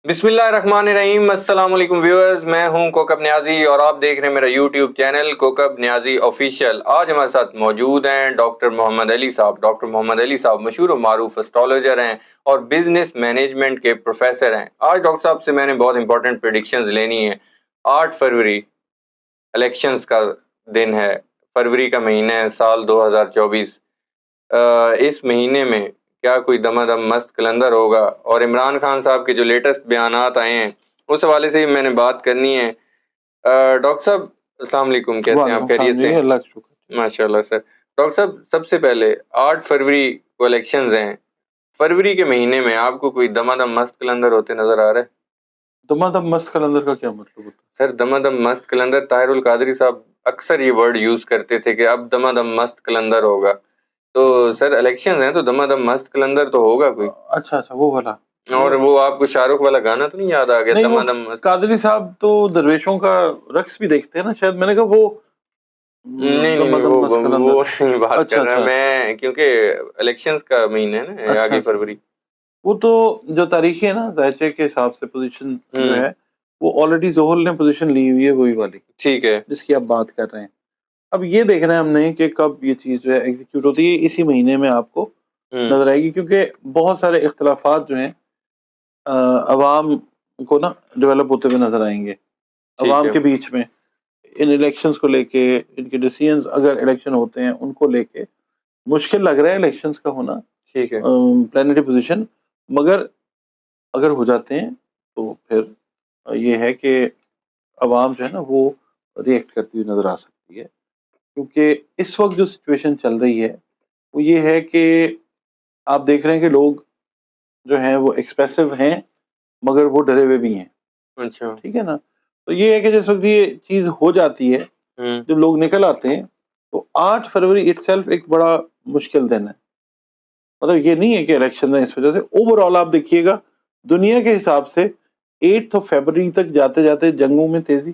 بسم اللہ الرحمن الرحیم۔ السلام علیکم ویورز، میں ہوں کوکب نیازی اور آپ دیکھ رہے ہیں میرا یوٹیوب چینل کوکب نیازی آفیشیل۔ آج ہمارے ساتھ موجود ہیں ڈاکٹر محمد علی صاحب۔ ڈاکٹر محمد علی صاحب مشہور و معروف اسٹرالوجر ہیں اور بزنس مینجمنٹ کے پروفیسر ہیں۔ آج ڈاکٹر صاحب سے میں نے بہت امپورٹنٹ پریڈکشنز لینی ہیں۔ 8 فروری الیکشنز کا دن ہے، فروری کا مہینہ ہے، سال 2024۔ اس مہینے میں کیا کوئی دمادم مست کلندر ہوگا؟ اور عمران خان صاحب کے جو لیٹسٹ بیانات آئے ہیں اس حوالے سے میں نے بات کرنی ہے۔ ڈاکٹر صاحب السلام علیکم، کیسے ہیں آپ؟ خیریت سے؟ اللہ کا شکر۔ ماشاء اللہ سر۔ ڈاکٹر صاحب سب سے پہلے 8 فروری کو الیکشنز ہیں، فروری کے مہینے میں آپ کو کوئی دمادم مست کلندر ہوتے نظر آ رہے؟ دمادم مست کلندر کا کیا مطلب ہوتا ہے؟ سر دمادم مست کلندر طاہر القادری صاحب اکثر یہ ورڈ یوز کرتے تھے کہ اب دمادم مست کلندر ہوگا، تو سر الیکشنز ہیں تو دمادم مست کلندر تو ہوگا کوئی۔ اچھا وہ والا۔ اور وہ آپ کو شاہ رخ والا گانا تو نہیں یاد آ گیا؟ نہیں، وہ دمادم مست۔ قادری صاحب تو درویشوں کا رقص بھی دیکھتے ہیں نا شاید، میں نے کہا وہ نہیں دمادم مست وہ کلندر۔ نہیں بات اچھا کر رہا میں، کیونکہ الیکشنز کا مہینہ ہے نا، آگے فروری۔ وہ تو جو تاریخی ہے نا ذائچے کے حساب سے پوزیشن جو ہے وہ آلریڈی زحل نے پوزیشن لی ہوئی ہے، وہی والی ٹھیک ہے جس کی آپ بات کر رہے ہیں۔ اب یہ دیکھنا ہے ہم نے کہ کب یہ چیز جو ہے ایگزیکیوٹ ہوتی ہے، اسی مہینے میں آپ کو نظر آئے گی، کیونکہ بہت سارے اختلافات جو ہیں عوام کو نا ڈیولپ ہوتے ہوئے نظر آئیں گے عوام کے بیچ میں، ان الیکشنز کو لے کے، ان کے ڈیسیژنز اگر الیکشن ہوتے ہیں ان کو لے کے مشکل لگ رہا ہے الیکشنز کا ہونا، ٹھیک ہے پلانٹری پوزیشن، مگر اگر ہو جاتے ہیں تو پھر یہ ہے کہ عوام جو ہے نا وہ ریئیکٹ کرتی ہوئی نظر آ سکتی ہے، کیونکہ اس وقت جو سچویشن چل رہی ہے وہ یہ ہے کہ آپ دیکھ رہے ہیں کہ لوگ جو ہیں وہ ایکسپریسو ہیں مگر وہ ڈرے ہوئے بھی ہیں۔ اچھا ٹھیک ہے نا، تو یہ ہے کہ جس وقت یہ چیز ہو جاتی ہے جب لوگ نکل آتے ہیں تو 8 فروری اٹ سیلف ایک بڑا مشکل دن ہے۔ مطلب یہ نہیں ہے کہ الیکشن ہے اس وجہ سے، اوور آل آپ دیکھیے گا دنیا کے حساب سے 8 فروری تک جاتے جاتے جنگوں میں تیزی،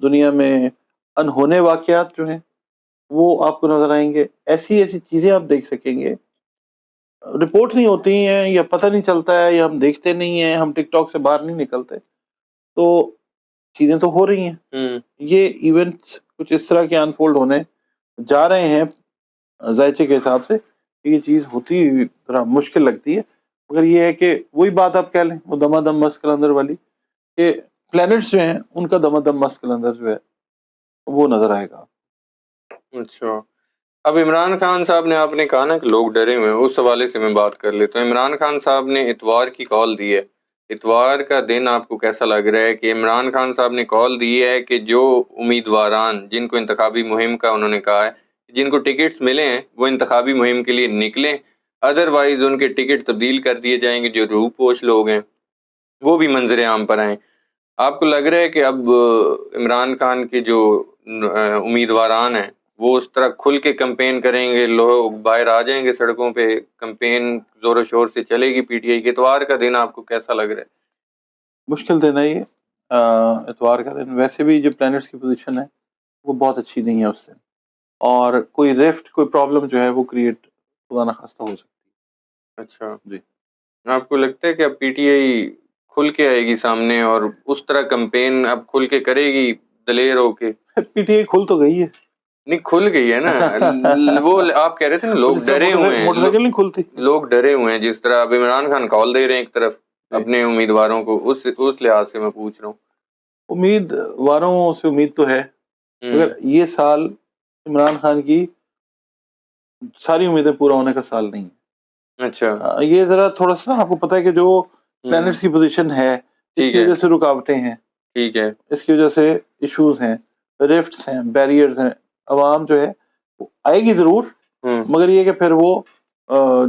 دنیا میں انہونے واقعات جو ہیں وہ آپ کو نظر آئیں گے، ایسی چیزیں آپ دیکھ سکیں گے، رپورٹ نہیں ہوتی ہیں یا پتہ نہیں چلتا ہے یا ہم دیکھتے نہیں ہیں، ہم ٹک ٹاک سے باہر نہیں نکلتے، تو چیزیں تو ہو رہی ہیں۔ یہ ایونٹس کچھ اس طرح کے انفولڈ ہونے جا رہے ہیں ذائچے کے حساب سے، یہ چیز ہوتی ذرا مشکل لگتی ہے، مگر یہ ہے کہ وہی بات آپ کہہ لیں وہ دمادم مست کلندر والی، کہ پلینٹس جو ہیں ان کا دمادم مست کلندر جو ہے وہ نظر آئے گا۔ اچھا، اب عمران خان صاحب نے، آپ نے کہا نا کہ لوگ ڈرے ہوئے ہیں، اس حوالے سے میں بات کر لیتا ہوں۔ عمران خان صاحب نے اتوار کی کال دی ہے، اتوار کا دن آپ کو کیسا لگ رہا ہے کہ عمران خان صاحب نے کال دی ہے کہ جو امیدواران جن کو انتخابی مہم کا انہوں نے کہا ہے جن کو ٹکٹس ملے ہیں وہ انتخابی مہم کے لیے نکلیں، ادروائز ان کے ٹکٹ تبدیل کر دیے جائیں گے، جو روح پوش لوگ ہیں وہ بھی منظر عام پر آئیں۔ آپ کو لگ رہا ہے کہ اب عمران خان کے جو امیدواران ہیں وہ اس طرح کھل کے کمپین کریں گے، لوگ باہر آ جائیں گے سڑکوں پہ، کمپین زور و شور سے چلے گی پی ٹی آئی کے؟ اتوار کا دن آپ کو کیسا لگ رہا ہے؟ مشکل دن ہے یہ اتوار کا دن، ویسے بھی جو پلینٹس کی پوزیشن ہے وہ بہت اچھی نہیں ہے اس دن، اور کوئی ریفٹ کوئی پرابلم جو ہے وہ کریٹ خدا نخواستہ ہو سکتی ہے۔ اچھا جی، آپ کو لگتا ہے کہ اب پی ٹی آئی کھل کے آئے گی سامنے اور اس طرح کمپین اب کھل کے کرے گی دلیر ہو کے؟ پی ٹی آئی کھل تو گئی ہے، نہیں کھل گئی ہے نا، وہ آپ کہہ رہے تھے نا لوگ ڈرے ہوئے ہیں، موٹر سائیکل نہیں کھلتی، لوگ ڈرے ہوئے ہیں، جس طرح اب عمران خان کال دے رہے ہیں ایک طرف اپنے امیدواروں کو، اس لحاظ سے میں پوچھ رہا ہوں۔ امیدواروں سے امید تو ہے، مگر یہ سال عمران خان کی ساری امیدیں پورا ہونے کا سال نہیں ہے۔ اچھا، یہ ذرا تھوڑا سا آپ کو پتہ ہے کہ جو پلینٹس کی پوزیشن ہے اس کی وجہ سے رکاوٹیں ہیں، ٹھیک ہے، اس کی وجہ سے ایشوز ہیں، رفٹس ہیں، بیریئرز ہیں، عوام جو ہے وہ آئے گی ضرور، مگر یہ کہ پھر وہ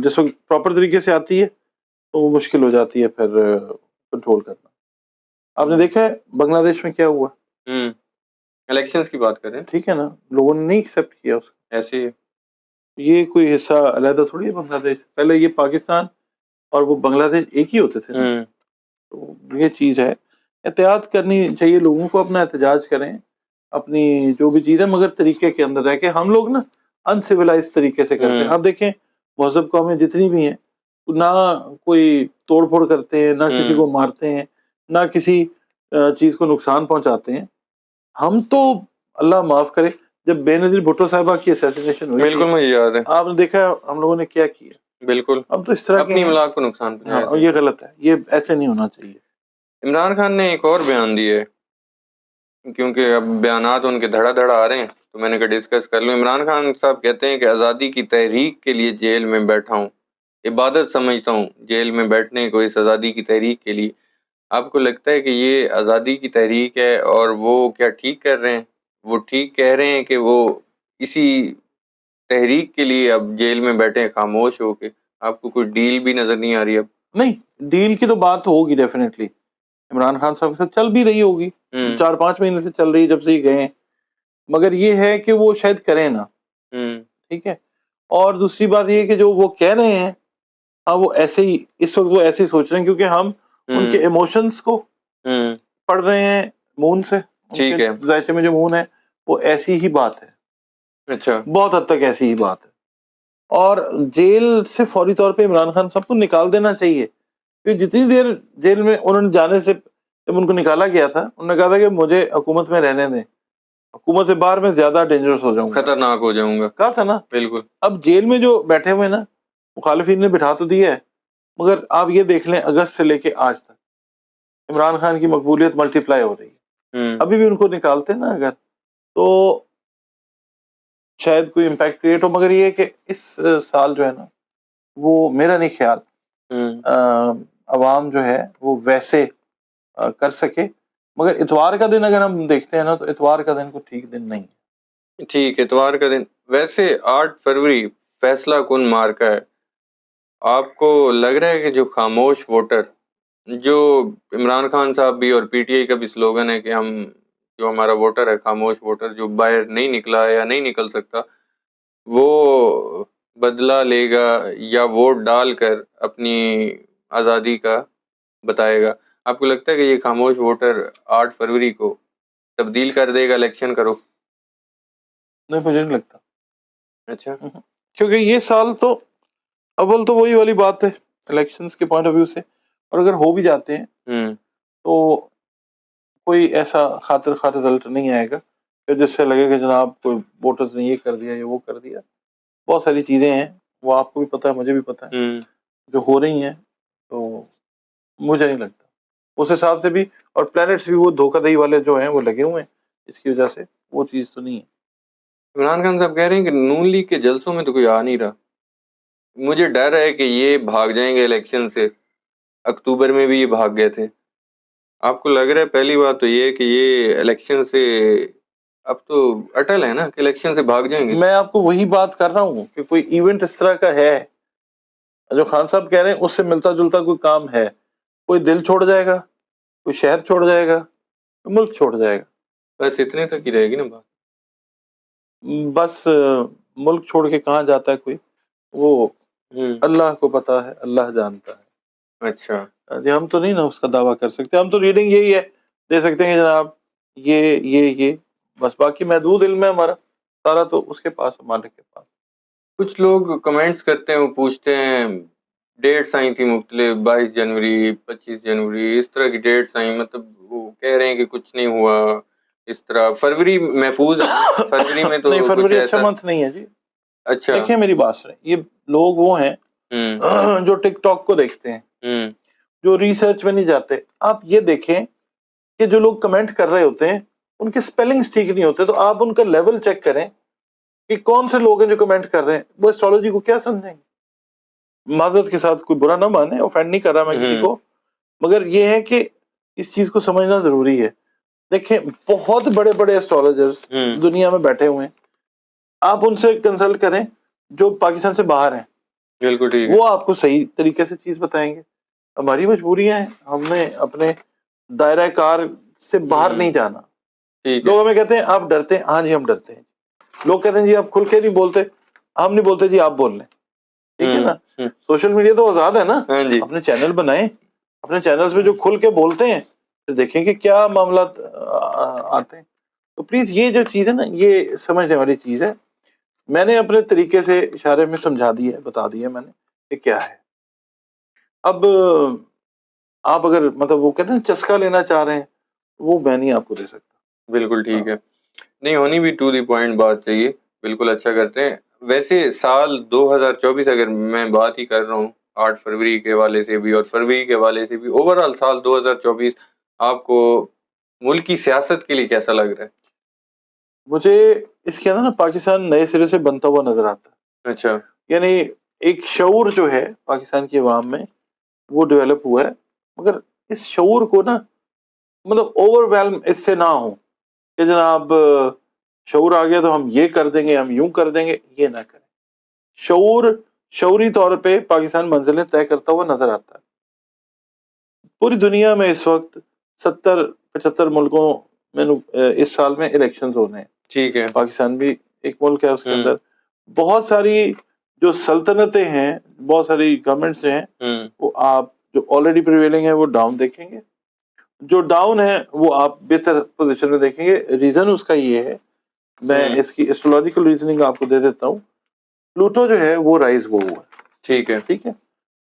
جس وقت پراپر طریقے سے آتی ہے تو وہ مشکل ہو جاتی ہے پھر کنٹرول کرنا۔ آپ نے دیکھا ہے بنگلہ دیش میں کیا ہوا، الیکشنز کی بات کر رہے ہیں، ٹھیک ہے نا، لوگوں نے نہیں ایکسیپٹ کیا اس کو، ایسے ہی یہ کوئی حصہ علیحدہ تھوڑی ہے بنگلہ دیش، پہلے یہ پاکستان اور وہ بنگلہ دیش ایک ہی ہوتے تھے نا، تو یہ چیز ہے، احتیاط کرنی چاہیے لوگوں کو، اپنا احتجاج کریں، اپنی جو بھی چیز ہے مگر طریقے کے اندر رہ کے، ہم لوگ نا ان سویلائز طریقے سے کرتے ہیں۔ آپ دیکھیں مہذب قومیں جتنی بھی ہیں نہ کوئی توڑ پھوڑ کرتے ہیں، نہ کسی کو مارتے ہیں، نہ کسی چیز کو نقصان پہنچاتے ہیں. ہم تو اللہ معاف کرے، جب بے نظیر بھٹو صاحبہ کی اسیسینیشن ہوئی تھی، بالکل مجھے یاد ہے، آپ نے دیکھا ہم لوگوں نے کیا کیا. بالکل ہم تو اس طرح کے اپنی ہیں. املاک کو نقصان ہاں پہنچایا. یہ غلط ہے، یہ ایسے نہیں ہونا چاہیے. عمران خان نے ایک اور بیان دیے، کیونکہ اب بیانات ان کے دھڑا دھڑا آ رہے ہیں تو میں نے کہا ڈسکس کر لوں. عمران خان صاحب کہتے ہیں کہ آزادی کی تحریک کے لیے جیل میں بیٹھا ہوں، عبادت سمجھتا ہوں جیل میں بیٹھنے کو اس آزادی کی تحریک کے لیے. آپ کو لگتا ہے کہ یہ آزادی کی تحریک ہے اور وہ کیا ٹھیک کر رہے ہیں؟ وہ ٹھیک کہہ رہے ہیں کہ وہ اسی تحریک کے لیے اب جیل میں بیٹھے ہیں خاموش ہو کے؟ آپ کو کوئی ڈیل بھی نظر نہیں آ رہی اب؟ نہیں، ڈیل کی تو بات ہوگی ڈیفینیٹلی، عمران خان صاحب کے ساتھ چل بھی رہی ہوگی، 4-5 مہینے سے چل رہی ہے جب سے یہ گئے ہیں. مگر یہ ہے کہ وہ شاید کریں نا. ٹھیک ہے. اور دوسری بات یہ کہ جو وہ کہہ رہے ہیں، ہاں وہ ایسے ہی اس وقت وہ ایسے ہی سوچ رہے ہیں، کیونکہ ہم ان کے ایموشنز کو پڑھ رہے ہیں مون سے. ٹھیک ہے، ذائچے میں جو مون ہے وہ ایسی ہی بات ہے. اچھا، بہت حد تک ایسی ہی بات ہے. اور جیل سے فوری طور پہ عمران خان صاحب کو نکال دینا چاہیے، کیونکہ جتنی دیر جیل میں انہوں نے جانے سے جب ان کو نکالا گیا تھا، انہوں نے کہا تھا کہ مجھے حکومت میں رہنے دیں، حکومت سے باہر میں زیادہ ڈینجرس ہو جاؤں گا، خطرناک ہو جاؤں گا، کہا تھا نا. بالکل. اب جیل میں جو بیٹھے ہوئے نا مخالفین نے بٹھا تو دیا ہے، مگر آپ یہ دیکھ لیں اگست سے لے کے آج تک عمران خان کی مقبولیت ملٹی پلائی ہو رہی ہے. ابھی بھی ان کو نکالتے نا اگر تو شاید کوئی امپیکٹ کریٹ ہو. مگر یہ کہ اس سال جو ہے نا وہ میرا نہیں خیال عوام جو ہے وہ ویسے کر سکے. مگر اتوار کا دن اگر ہم دیکھتے ہیں نا تو اتوار کا دن کو ٹھیک دن نہیں ہے. ٹھیک، اتوار کا دن. ویسے 8 فروری فیصلہ کن مارکا ہے. آپ کو لگ رہا ہے کہ جو خاموش ووٹر، جو عمران خان صاحب بھی اور پی ٹی آئی کا بھی سلوگن ہے کہ ہم جو ہمارا ووٹر ہے خاموش ووٹر جو باہر نہیں نکلا ہے یا نہیں نکل سکتا، وہ بدلہ لے گا یا ووٹ ڈال کر اپنی آزادی کا بتائے گا؟ آپ کو لگتا ہے کہ یہ خاموش ووٹر 8 فروری کو تبدیل کر دے گا الیکشن کرو؟ نہیں، مجھے نہیں لگتا. اچھا، کیونکہ یہ سال تو اول تو وہی والی بات ہے الیکشنز کے پوائنٹ آف ویو سے، اور اگر ہو بھی جاتے ہیں تو کوئی ایسا خاطر خواہ رزلٹ نہیں آئے گا کہ جس سے لگے کہ جناب کوئی ووٹرز نے یہ کر دیا یا وہ کر دیا. بہت ساری چیزیں ہیں، وہ آپ کو بھی پتہ ہے مجھے بھی پتہ ہے، جو ہو رہی ہیں. تو مجھے نہیں لگتا اس حساب سے بھی، اور پلانٹس بھی وہ دھوکہ دہی والے جو ہیں وہ لگے ہوئے ہیں، اس کی وجہ سے وہ چیز تو نہیں ہے. عمران خان صاحب کہہ رہے ہیں کہ نون لیگ کے جلسوں میں تو کوئی آ نہیں رہا. مجھے ڈر ہے کہ یہ بھاگ جائیں گے الیکشن سے. اکتوبر میں بھی یہ بھاگ گئے تھے. آپ کو لگ رہا ہے پہلی بات تو یہ کہ یہ الیکشن سے اب تو اٹل ہے نا کہ الیکشن سے بھاگ جائیں گے؟ میں آپ کو وہی بات کر رہا ہوں کہ کوئی ایونٹ اس طرح کا ہے جو خان صاحب کہہ رہے ہیں اس سے ملتا جلتا کوئی کام ہے. کوئی دل چھوڑ جائے گا، کوئی شہر چھوڑ جائے گا، کوئی ملک چھوڑ جائے گا. بس اتنے تک ہی رہے گی نا بات. بس ملک چھوڑ کے کہاں جاتا ہے کوئی، وہ اللہ کو پتا ہے، اللہ جانتا ہے. اچھا جی، ہم تو نہیں نا اس کا دعویٰ کر سکتے. ہم تو ریڈنگ یہی ہے دے سکتے ہیں جناب یہ بس. باقی محدود علم ہے ہمارا سارا تو اس کے پاس، مالک کے پاس. کچھ لوگ کمنٹس کرتے ہیں، وہ پوچھتے ہیں ڈیٹس آئی تھی مختلف، 22 جنوری 25 جنوری اس طرح کی ڈیٹس آئیں، مطلب وہ کہہ رہے ہیں کہ کچھ نہیں ہوا اس طرح. فروری محفوظ ہے؟ فروری میں تو نہیں، کچھ فروری اچھا ایسا. منتھ نہیں ہے جی. اچھا، دیکھیں میری بات سنیں، یہ لوگ وہ ہیں جو ٹک ٹاک کو دیکھتے ہیں، جو ریسرچ میں نہیں جاتے. آپ یہ دیکھیں کہ جو لوگ کمنٹ کر رہے ہوتے ہیں ان کے سپیلنگز ٹھیک نہیں ہوتے، تو آپ ان کا لیول چیک کریں کہ کون سے لوگ ہیں جو کمنٹ کر رہے ہیں. وہ ایسٹرالوجی کو کیا سمجھیں گے؟ معذرت کے ساتھ کوئی برا نہ مانے، اوفینڈ نہیں کر رہا میں کسی کو، مگر یہ ہے کہ اس چیز کو سمجھنا ضروری ہے. دیکھیں بہت بڑے بڑے ایسٹرالوجرز دنیا میں بیٹھے ہوئے ہیں، آپ ان سے کنسلٹ کریں جو پاکستان سے باہر ہیں، بالکل ٹھیک ہے، وہ آپ کو صحیح طریقے سے چیز بتائیں گے. ہماری مجبوریاں ہیں، ہم نے اپنے دائرہ کار سے باہر نہیں جانا. لوگ ہمیں کہتے ہیں آپ ڈرتے ہیں، ہاں جی ہم ڈرتے ہیں. لوگ کہتے ہیں جی آپ کھل کے نہیں بولتے، ہم نہیں بولتے جی آپ بول لیں. ٹھیک ہے نا، سوشل میڈیا تو آزاد ہے نا، اپنے چینل بنائیں، اپنے چینلز پہ جو کھل کے بولتے ہیں پھر دیکھیں کہ کیا معاملات آتے ہیں. تو پلیز یہ جو چیز ہے نا یہ سمجھنے والی چیز ہے. میں نے اپنے طریقے سے اشارے میں سمجھا دی ہے، بتا دیا میں نے کہ کیا ہے. اب آپ اگر مطلب وہ کہتے ہیں چسکا لینا چاہ رہے ہیں وہ میں نہیں آپ کو دے سکتا. بالکل ٹھیک ہے, نہیں ہونی بھی ٹو دی پوائنٹ بات چاہیے, بالکل اچھا کرتے ہیں. ویسے سال 2024 اگر میں بات ہی کر رہا ہوں 8 فروری کے حوالے سے بھی اور فروری کے حوالے سے بھی, اوور آل سال 2024 آپ کو ملکی سیاست کے لیے کیسا لگ رہا ہے؟ مجھے اس کے اندر نا پاکستان نئے سرے سے بنتا ہوا نظر آتا ہے. اچھا, یعنی ایک شعور جو ہے پاکستان کی عوام میں وہ ڈیولپ ہوا ہے, مگر اس شعور کو نا مطلب اوور ویلم اس سے نہ ہو کہ جناب شعور آ گیا تو ہم یہ کر دیں گے, ہم یوں کر دیں گے, یہ نہ کریں. شعوری طور پہ پاکستان منزلیں طے کرتا ہوا نظر آتا ہے. پوری دنیا میں اس وقت 70-75 ملکوں میں اس سال میں الیکشنز ہونے ہیں. ٹھیک ہے, پاکستان بھی ایک ملک ہے, اس کے اندر بہت ساری جو سلطنتیں ہیں, بہت ساری گورنمنٹس ہیں, وہ آپ جو آلریڈی پریویلنگ ہے وہ ڈاؤن دیکھیں گے, جو ڈاؤن ہے وہ آپ بہتر پوزیشن میں دیکھیں گے. ریزن اس کا یہ ہے, میں اس کی ایسٹرولوجیکل ریزننگ آپ کو دے دیتا ہوں. پلوٹو جو ہے وہ رائز ہوا ہے. ٹھیک ہے, ٹھیک ہے,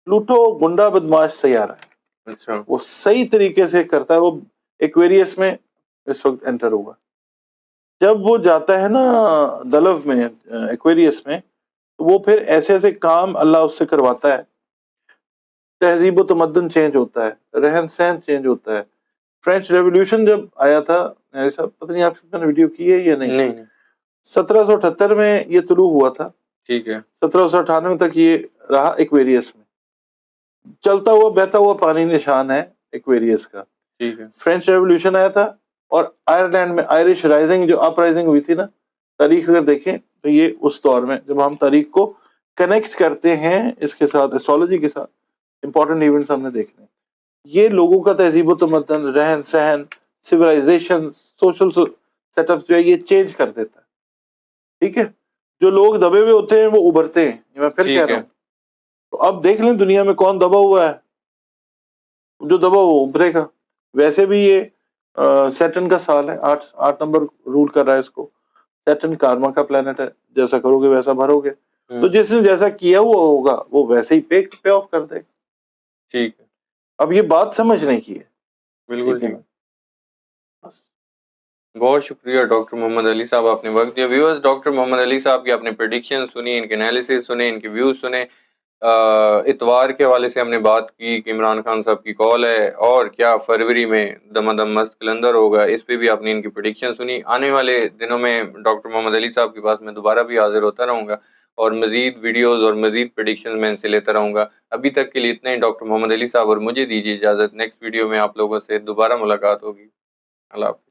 پلوٹو گنڈا بدماش سیارہ ہے. اچھا, وہ صحیح طریقے سے کرتا ہے. وہ ایکویریس میں اس وقت انٹر ہوا. جب وہ جاتا ہے نا دلو میں, ایکویریس میں, تو وہ پھر ایسے ایسے کام اللہ اس سے کرواتا ہے. تہذیب و تمدن چینج ہوتا ہے, رہن سہن چینج ہوتا ہے. فرینچ ریولیوشن جب آیا تھا, پتہ نہیں آپ نے ویڈیو کی ہے یا نہیں, 1778 میں یہ طلوع ہوا تھا. ٹھیک ہے, 1798 تک یہ رہا ایکویریس میں. چلتا ہوا بہتا ہوا پانی نشان ہے ایکویریس کا. ٹھیک ہے, فرینچ ریولیوشن آیا تھا, اور آئرلینڈ میں آئرش رائزنگ جو اپ رائزنگ ہوئی تھی نا, تاریخ اگر دیکھیں تو یہ اس دور میں, جب ہم تاریخ کو کنیکٹ کرتے ہیں اس کے ساتھ, ایسٹرولوجی کے ساتھ, امپورٹنٹ ایونٹس ہم نے دیکھنے. یہ لوگوں کا تہذیب و تمدن, رہن سہن, سویلائزیشن, سوشل سیٹ اپ جو ہے یہ چینج کر دیتا ہے. ٹھیک ہے, جو لوگ دبے ہوئے ہوتے ہیں وہ ابھرتے ہیں, میں پھر کہہ رہا ہوں. تو اب دیکھ لیں دنیا میں کون دبا ہوا ہے, جو دبا وہ ابھرے گا. ویسے بھی یہ سیٹرن کا سال ہے, 8 نمبر رول کر رہا ہے اس کو. سیٹرن کارما کا پلانٹ ہے, جیسا کرو گے ویسا بھرو گے. تو جس نے جیسا کیا ہوا ہوگا وہ ویسے ہی پے آف کر دے. ٹھیک ہے, اب یہ بات سمجھنے کی ہے. بالکل ٹھیک. بہت شکریہ ڈاکٹر محمد علی صاحب, آپ نے وقت دیا. ویورز, ڈاکٹر محمد علی صاحب کی آپ نے پریڈکشن سنی, ان کے انالیسس سنے, ان کے ویوز سنے. اتوار کے حوالے سے ہم نے بات کی کہ عمران خان صاحب کی کال ہے, اور کیا فروری میں دمادم مست کلندر ہوگا, اس پہ بھی آپ نے ان کی پریڈکشن سنی. آنے والے دنوں میں ڈاکٹر محمد علی صاحب کے پاس میں دوبارہ بھی حاضر ہوتا رہوں گا, اور مزید ویڈیوز اور مزید پریڈکشن میں ان سے لیتا رہوں گا. ابھی تک کے لیے اتنا ہی. ڈاکٹر محمد علی صاحب اور مجھے دیجیے اجازت. نیکسٹ ویڈیو میں آپ لوگوں سے دوبارہ ملاقات ہوگی. اللہ حافظ.